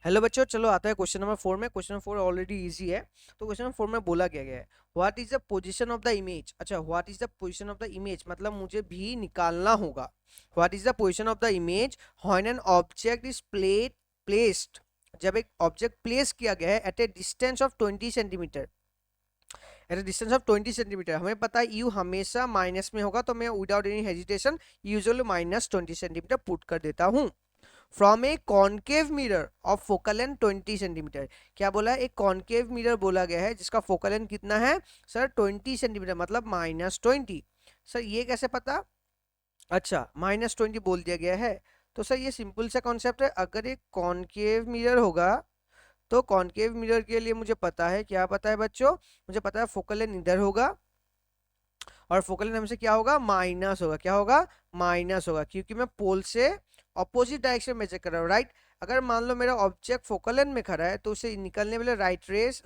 Hello बच्चों, चलो आता है क्वेश्चन नंबर 4 में। क्वेश्चन नंबर 4 ऑलरेडी इजी है। तो क्वेश्चन नंबर 4 में बोला गया है what is the position of the image. अच्छा, what is the position of the image मतलब मुझे भी निकालना होगा। What is the position of the image when an object is placed, जब एक ऑब्जेक्ट प्लेस किया गया है at a distance of 20 centimetre. At a distance of 20 centimetre. हमें पता है यू हमेशा माइनस में होगा, तो मैं without any hesitation usually -20 centimetre put कर देता हूँ। From A concave mirror of focal length 20 centimetre. क्या बोला है? एक कॉनकेव मिरर बोला गया है जिसका फोकल लेंथ कितना है सर? 20 सेंटीमीटर, मतलब -20। सर ये कैसे पता? अच्छा, -20 बोल दिया गया है तो सर ये सिंपल सा कॉन्सेप्ट है। अगर एक कॉनकेव मिरर होगा तो कॉनकेव मिरर के लिए मुझे पता है, क्या पता है बच्चों? मुझे पता है फोकल लेंथ इधर होगा और फोकल लेंथ हमसे क्या होगा? माइनस होगा। क्या होगा? माइनस होगा, क्योंकि मैं पोल से ऑपोजिट डायरेक्शन मेजर कर रहा हूँ, राइट। अगर मान लो मेरा ऑब्जेक्ट फोकल लेंथ में खड़ा है तो उसे निकलने वाले लाइट रेस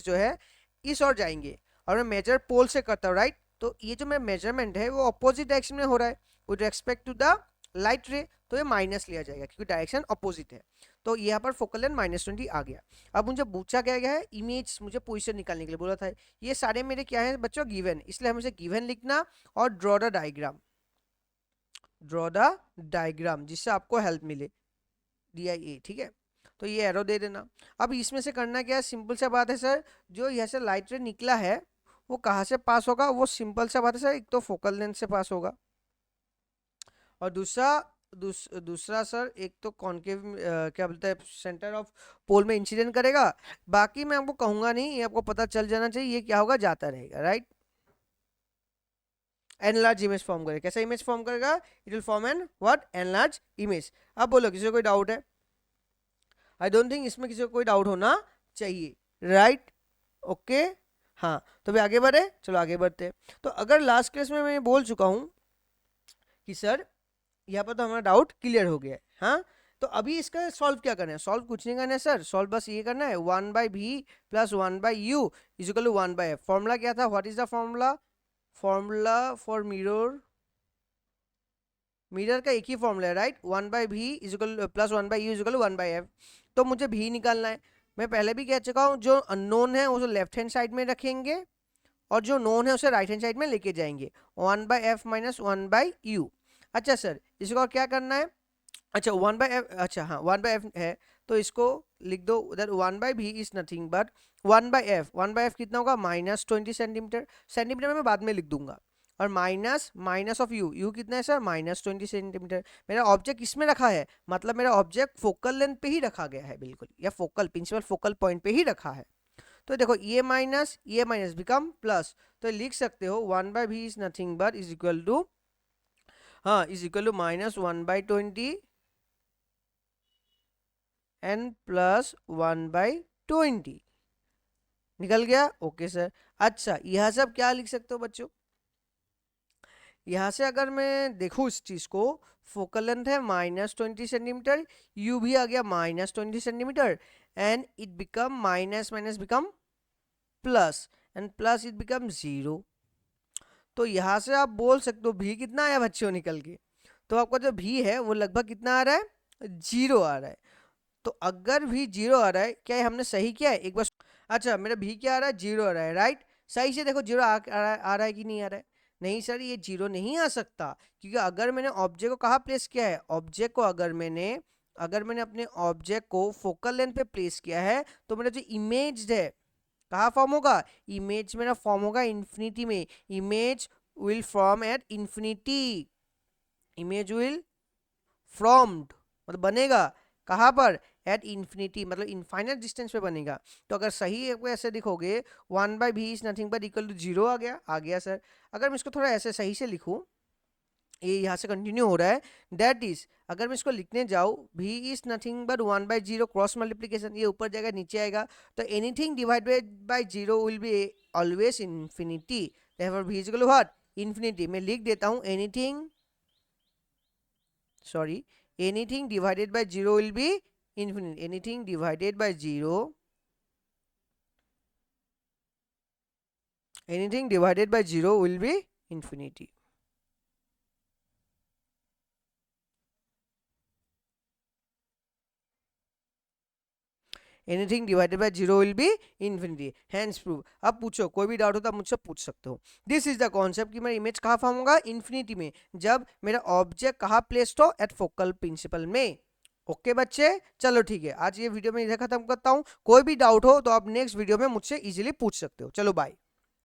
जो है इस ओर जाएंगे, और मैं मेजर पोल से करता हूँ, राइट। तो ये जो मेरा मेजरमेंट है वो ऑपोजिट डायरेक्शन में हो रहा है with respect to the light ray, तो ये माइनस लिया जाएगा क्योंकि डायरेक्शन अपोजिट है। तो यहाँ पर फोकल लेंथ -20 आ गया। अब मुझे पूछा गया है इमेज, मुझे पोजीशन निकालने के लिए बोला था। ये सारे मेरे क्या है बच्चों? गिवन, इसलिए हमें गिवन लिखना और draw the diagram. Draw the diagram जिससे आपको हेल्प मिले, DIA, ठीक है। तो ये एरो दे देना। अब इसमें से करना क्या है? सिंपल सा बात है सर, जो यहाँ से लाइट रे निकला है वो कहाँ से पास होगा? वो सिंपल सा बात है सर, एक तो फोकल लेंथ से पास होगा और दूसरा सर एक तो कॉनकेव क्या बोलते हैं, सेंटर ऑफ पोल में इंसिडेंट करेगा। बाकी मैं आपको कहूंगा नहीं, ये आपको पता चल जाना चाहिए ये क्या होगा, जाता रहेगा, राइट। एनलार्ज इमेज फॉर्म करेगा। कैसा इमेज फॉर्म करेगा? It will form an what? Enlarge image. अब बोलो किसी को कोई डाउट है? आई डोंट थिंक इसमें किसी को कोई डाउट होना चाहिए, राइट। ओके, हाँ। तो भी आगे बढ़े, चलो आगे बढ़ते हैं। तो अगर लास्ट क्लास में मैं बोल चुका हूँ कि सर यहाँ पर तो हमारा डाउट क्लियर हो गया है, हाँ। तो अभी इसका सॉल्व क्या करना है? सॉल्व कुछ नहीं करना है सर, सॉल्व बस ये करना है 1/v plus 1/u is equal to 1/f। Formula क्या था? What is the formula? Formula for mirror, mirror का एक ही फॉर्मूला है, right. 1/v is equal plus 1/u is equal to 1/f। तो मुझे v निकालना है। मैं पहले भी कह चुका हूँ, जो अननोन है उसे लेफ्ट हैंड साइड में रखेंगे और जो नोन है उसे राइट हैंड साइड में लेके जाएंगे। 1/f minus 1/u। अच्छा सर, इसको और क्या करना है? अच्छा 1/f, अच्छा हाँ 1/f है तो इसको लिख दो उधर। 1/v is nothing but 1/f। 1/f कितना होगा? -20 सेंटीमीटर। सेंटीमीटर में मैं बाद में लिख दूंगा। और माइनस माइनस ऑफ यू कितना है सर? -20 सेंटीमीटर। मेरा ऑब्जेक्ट इसमें रखा है, मतलब मेरा ऑब्जेक्ट फोकल लेंथ पे ही रखा गया है बिल्कुल, या फोकल प्रिंसिपल फोकल पॉइंट पे ही रखा है। तो देखो ये माइनस बिकम प्लस, तो लिख सकते हो 1/v is nothing but is equal to, हाँ, इज इक्वल टू -1/20 एन प्लस 1/20। निकल गया? Okay sir. अच्छा, यह सब क्या लिख सकते हो बच्चों? यहाँ से अगर मैं देखूँ इस चीज को, फोकल लेंथ है -20 सेंटीमीटर, यू भी आ गया -20 centimetre, and it become minus minus become plus, and plus it become 0। तो यहाँ से आप बोल सकते हो भी कितना आया बच्चों निकल के? तो आपका जो भी है वो लगभग कितना आ रहा है? 0 आ रहा है। तो अगर भी 0 आ रहा है, क्या ये हमने सही किया है? एक बार। अच्छा, मेरा भी क्या आ रहा है? 0 आ रहा है, राइट। सही से देखो 0 आ रहा है कि नहीं आ रहा है? नहीं सर, ये 0 नहीं आ सकता, क्योंकि अगर मैंने ऑब्जेक्ट को कहाँ प्लेस किया है? ऑब्जेक्ट को अगर मैंने अपने ऑब्जेक्ट को फोकल लेंथ पे प्लेस किया है तो मेरा जो इमेज है कहाँ फॉर्म होगा? इमेज मेरा फॉर्म होगा इन्फिनिटी में। Image will form at infinity. Image will formed मतलब बनेगा कहाँ पर? एट इन्फिनिटी, मतलब इनफाइनाइट डिस्टेंस पे बनेगा। तो अगर सही आपको ऐसे दिखोगे 1/v is nothing but equal to 0 आ गया सर। अगर मैं इसको थोड़ा ऐसे सही से लिखूं, ये यहाँ से कंटिन्यू हो रहा है, दैट इज, अगर मैं इसको लिखने जाऊँ v is nothing but 1/0 cross multiplication, ये ऊपर जाएगा नीचे आएगा, तो anything divided by 0 will be always infinity. therefore v is equal to what? Infinity. मैं लिख देता हूँ anything divided by 0 will be infinite. Anything divided by 0, anything divided by 0 will be infinity. Anything divided by 0 will be infinity, hence prove. अब पूछो, कोई भी doubt हो तो आप मुझसे पूछ सकते हो। दिस इज द कॉन्सेप्ट कि मेरा इमेज कहाँ फॉर्म होगा, इन्फिनिटी में, जब मेरा ऑब्जेक्ट कहाँ प्लेस्ड हो, एट फोकल प्रिंसिपल में। ओके बच्चे, चलो ठीक है, आज ये वीडियो में इधर खत्म करता हूँ। कोई भी डाउट हो तो आप नेक्स्ट वीडियो में मुझसे इजीली पूछ सकते हो। चलो बाय।